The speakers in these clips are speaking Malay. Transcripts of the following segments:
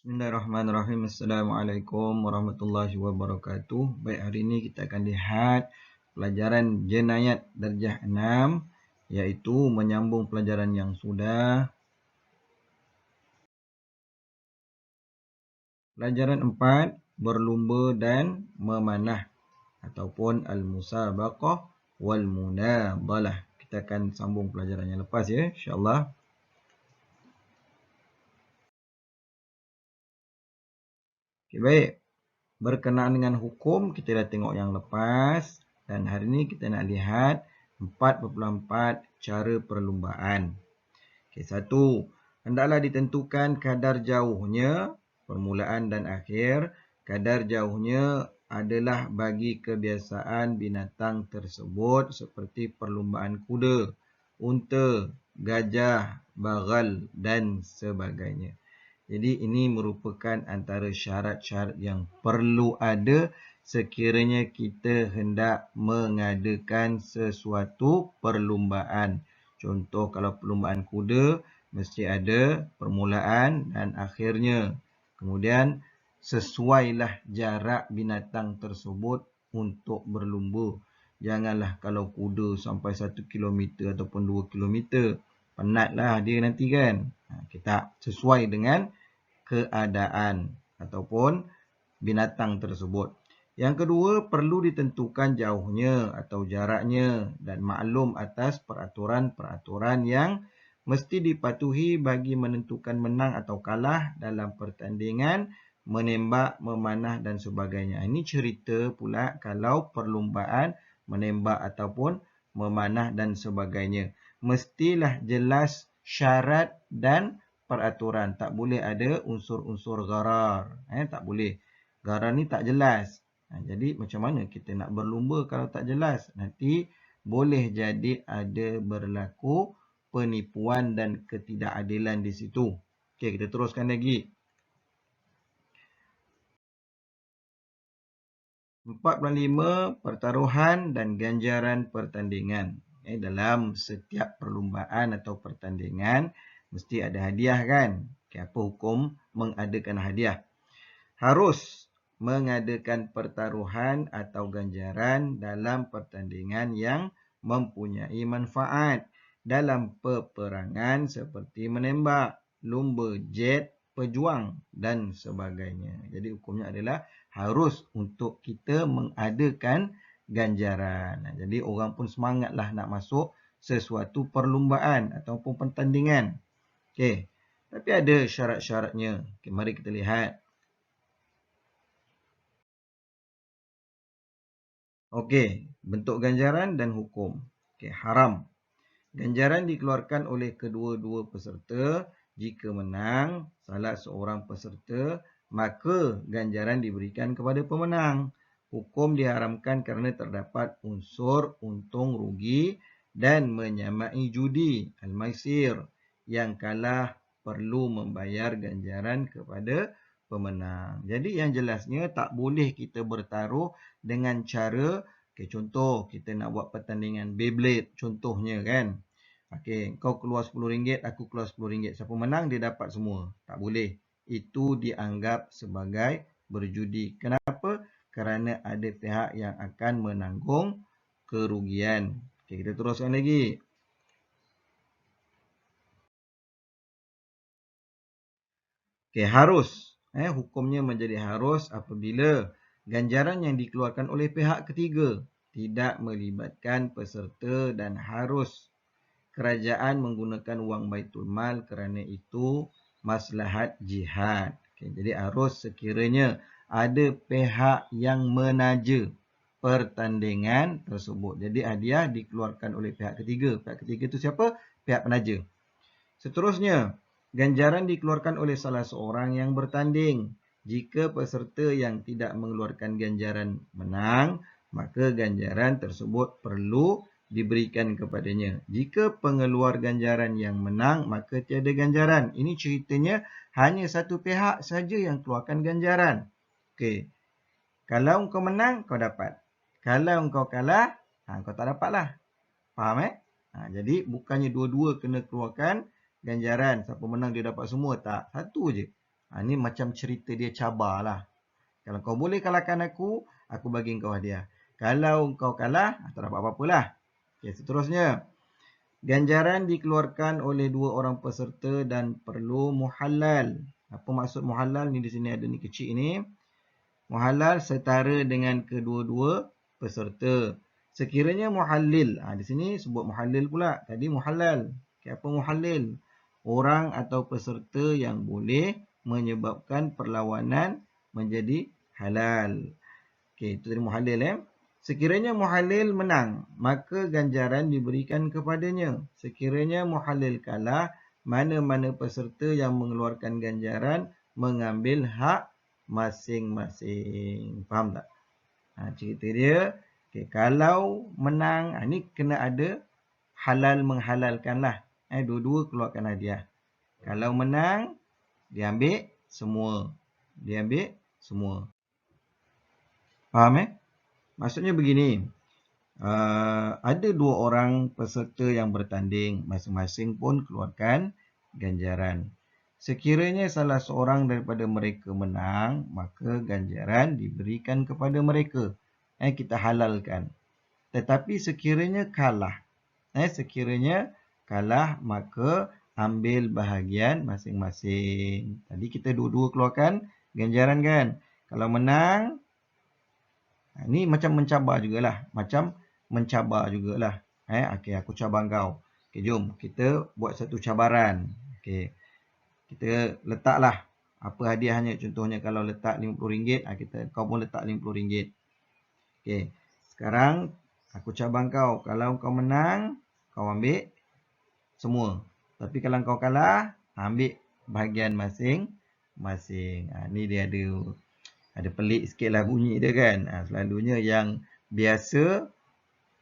Bismillahirrahmanirrahim. Assalamualaikum warahmatullahi wabarakatuh. Baik, hari ini kita akan lihat pelajaran jenayat darjah 6, iaitu menyambung pelajaran yang sudah. Pelajaran 4, berlumba dan memanah ataupun al-musabaqah wal munadalah. Kita akan sambung pelajaran yang lepas ya, insya-Allah. Okay, baik. Berkenaan dengan hukum, kita dah tengok yang lepas. Dan hari ini kita nak lihat 4.4 cara perlumbaan. Okay, 1. Hendaklah ditentukan kadar jauhnya, permulaan dan akhir. Kadar jauhnya adalah bagi kebiasaan binatang tersebut seperti perlumbaan kuda, unta, gajah, bagal dan sebagainya. Jadi ini merupakan antara syarat-syarat yang perlu ada sekiranya kita hendak mengadakan sesuatu perlumbaan. Contoh kalau perlumbaan kuda, mesti ada permulaan dan akhirnya. Kemudian sesuailah jarak binatang tersebut untuk berlumba. Janganlah kalau kuda sampai 1 kilometer ataupun 2 kilometer. Penatlah dia nanti kan. Kita sesuai dengan keadaan ataupun binatang tersebut. Yang kedua, perlu ditentukan jauhnya atau jaraknya dan maklum atas peraturan-peraturan yang mesti dipatuhi bagi menentukan menang atau kalah dalam pertandingan menembak, memanah dan sebagainya. Ini cerita pula kalau perlumbaan menembak ataupun memanah dan sebagainya. Mestilah jelas syarat dan peraturan. Tak boleh ada unsur-unsur gharar. Tak boleh. Gharar ni tak jelas. Jadi macam mana kita nak berlumba kalau tak jelas? Nanti boleh jadi ada berlaku penipuan dan ketidakadilan di situ. Okey, kita teruskan lagi. 4.5 pertaruhan dan ganjaran pertandingan. Dalam setiap perlumbaan atau pertandingan mesti ada hadiah kan? Apa hukum mengadakan hadiah? Harus mengadakan pertaruhan atau ganjaran dalam pertandingan yang mempunyai manfaat dalam peperangan seperti menembak, lumba jet, pejuang dan sebagainya. Jadi hukumnya adalah harus untuk kita mengadakan ganjaran. Jadi orang pun semangatlah nak masuk sesuatu perlumbaan ataupun pertandingan. Okey. Tapi ada syarat-syaratnya. Okay, mari kita lihat. Okey, bentuk ganjaran dan hukum. Okey, haram. Ganjaran dikeluarkan oleh kedua-dua peserta. Jika menang salah seorang peserta, maka ganjaran diberikan kepada pemenang. Hukum diharamkan kerana terdapat unsur untung rugi dan menyamai judi, al-maisir. Yang kalah perlu membayar ganjaran kepada pemenang. Jadi yang jelasnya tak boleh kita bertaruh dengan cara, okay, contoh kita nak buat pertandingan Beyblade contohnya kan. Okey, kau keluar RM10, aku keluar RM10. Siapa menang dia dapat semua. Tak boleh. Itu dianggap sebagai berjudi. Kenapa? Kerana ada pihak yang akan menanggung kerugian. Okey, kita teruskan lagi. Okey, harus. Hukumnya menjadi harus apabila ganjaran yang dikeluarkan oleh pihak ketiga tidak melibatkan peserta dan harus kerajaan menggunakan wang Baitul Mal kerana itu maslahat jihad. Okay, jadi harus sekiranya ada pihak yang menaja pertandingan tersebut. Jadi hadiah dikeluarkan oleh pihak ketiga. Pihak ketiga itu siapa? Pihak penaja. Seterusnya, ganjaran dikeluarkan oleh salah seorang yang bertanding. Jika peserta yang tidak mengeluarkan ganjaran menang, maka ganjaran tersebut perlu diberikan kepadanya. Jika pengeluar ganjaran yang menang, maka tiada ganjaran. Ini ceritanya hanya satu pihak saja yang keluarkan ganjaran. Okey. Kalau kau menang, kau dapat. Kalau kau kalah, kau tak dapatlah. Faham jadi bukannya dua-dua kena keluarkan ganjaran. Siapa menang dia dapat semua. Tak. Satu je. Ni macam cerita dia cabar lah. Kalau kau boleh kalahkan aku bagi kau hadiah. Kalau kau kalah, tak dapat apa-apa lah. Okay, seterusnya. Ganjaran dikeluarkan oleh dua orang peserta dan perlu muhallal. Apa maksud muhallal ni? Di sini ada ni kecil ni. Muhallal setara dengan kedua-dua peserta. Sekiranya muhallil. Di sini sebut muhallil pula. Tadi muhallal. Okay, apa muhallil? Orang atau peserta yang boleh menyebabkan perlawanan menjadi halal. Okay, itu tadi muhallil. Sekiranya muhallil menang, maka ganjaran diberikan kepadanya. Sekiranya muhallil kalah, mana-mana peserta yang mengeluarkan ganjaran mengambil hak masing-masing. Faham tak? Cerita dia, okay, kalau menang, ni kena ada halal menghalalkan lah. Dua-dua keluarkan hadiah. Kalau menang, dia ambil semua. Dia ambil semua. Faham Maksudnya begini, ada dua orang peserta yang bertanding, masing-masing pun keluarkan ganjaran. Sekiranya salah seorang daripada mereka menang, maka ganjaran diberikan kepada mereka. Kita halalkan. Tetapi sekiranya kalah, maka ambil bahagian masing-masing. Tadi kita dua-dua keluarkan ganjaran kan. Kalau menang, ni macam mencabar jugalah. Okey, aku cabar kau. Okey, jom kita buat satu cabaran. Okey. Kita letaklah apa hadiahnya. Contohnya kalau letak RM50, kau pun letak RM50. Okey. Sekarang aku cabar kau. Kalau kau menang, kau ambil semua. Tapi kalau kau kalah, ambil bahagian masing-masing. Ni dia ada pelik sikit lah bunyi dia kan. Selalunya yang biasa,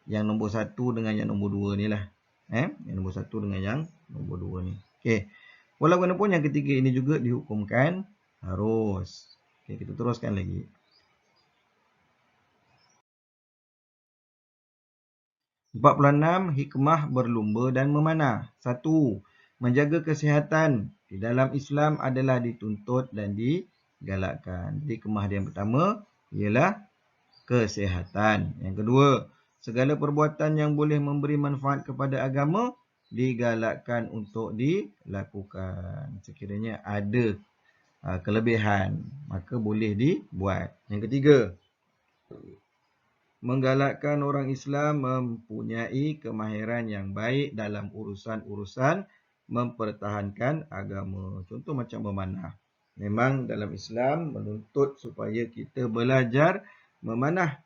yang nombor 1 dengan yang nombor 2 ni lah. Yang nombor 1 dengan yang nombor 2 ni. Okey. Walaupun yang ketiga ini juga dihukumkan harus. Okey, kita teruskan lagi. (46) Hikmah berlumba dan memanah. 1. Menjaga kesihatan di dalam Islam adalah dituntut dan digalakkan. Jadi hikmah dia yang pertama ialah kesihatan. Yang kedua, segala perbuatan yang boleh memberi manfaat kepada agama digalakkan untuk dilakukan. Sekiranya ada kelebihan, maka boleh dibuat. Yang ketiga, menggalakkan orang Islam mempunyai kemahiran yang baik dalam urusan-urusan mempertahankan agama. Contoh macam memanah. Memang dalam Islam menuntut supaya kita belajar memanah.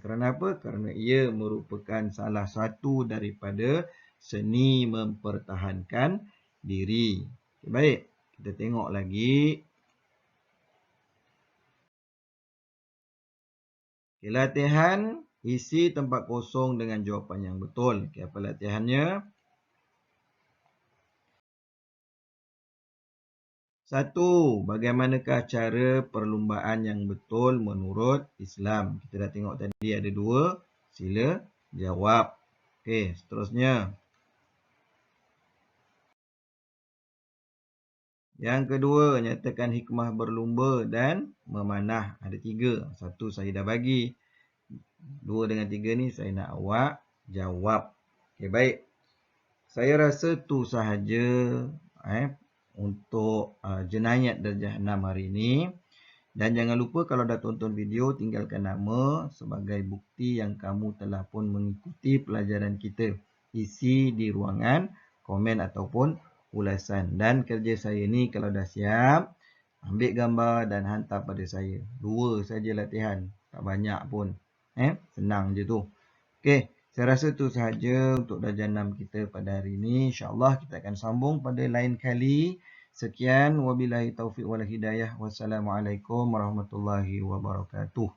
Kerana apa? Kerana ia merupakan salah satu daripada seni mempertahankan diri. Okay, baik, kita tengok lagi. Okay, latihan isi tempat kosong dengan jawapan yang betul. Okay, apa latihannya? 1. Bagaimanakah cara perlumbaan yang betul menurut Islam? Kita dah tengok tadi ada 2. Sila jawab. Okey, seterusnya. Yang kedua, nyatakan hikmah berlumba dan memanah. Ada 3. 1 saya dah bagi. 2 dengan 3 ni saya nak awak jawab. Okey, baik. Saya rasa tu sahaja untuk jenayat darjah 6 hari ini. Dan jangan lupa kalau dah tonton video, tinggalkan nama sebagai bukti yang kamu telah pun mengikuti pelajaran kita. Isi di ruangan komen ataupun ulasan. Dan kerja saya ni kalau dah siap, ambil gambar dan hantar pada saya. 2 saja latihan, tak banyak pun. Senang je tu. Okey, saya rasa tu sahaja untuk darjah 6 kita pada hari ini. InsyaAllah kita akan sambung pada lain kali. Sekian, wabillahi taufiq wal hidayah. Wassalamualaikum warahmatullahi wabarakatuh.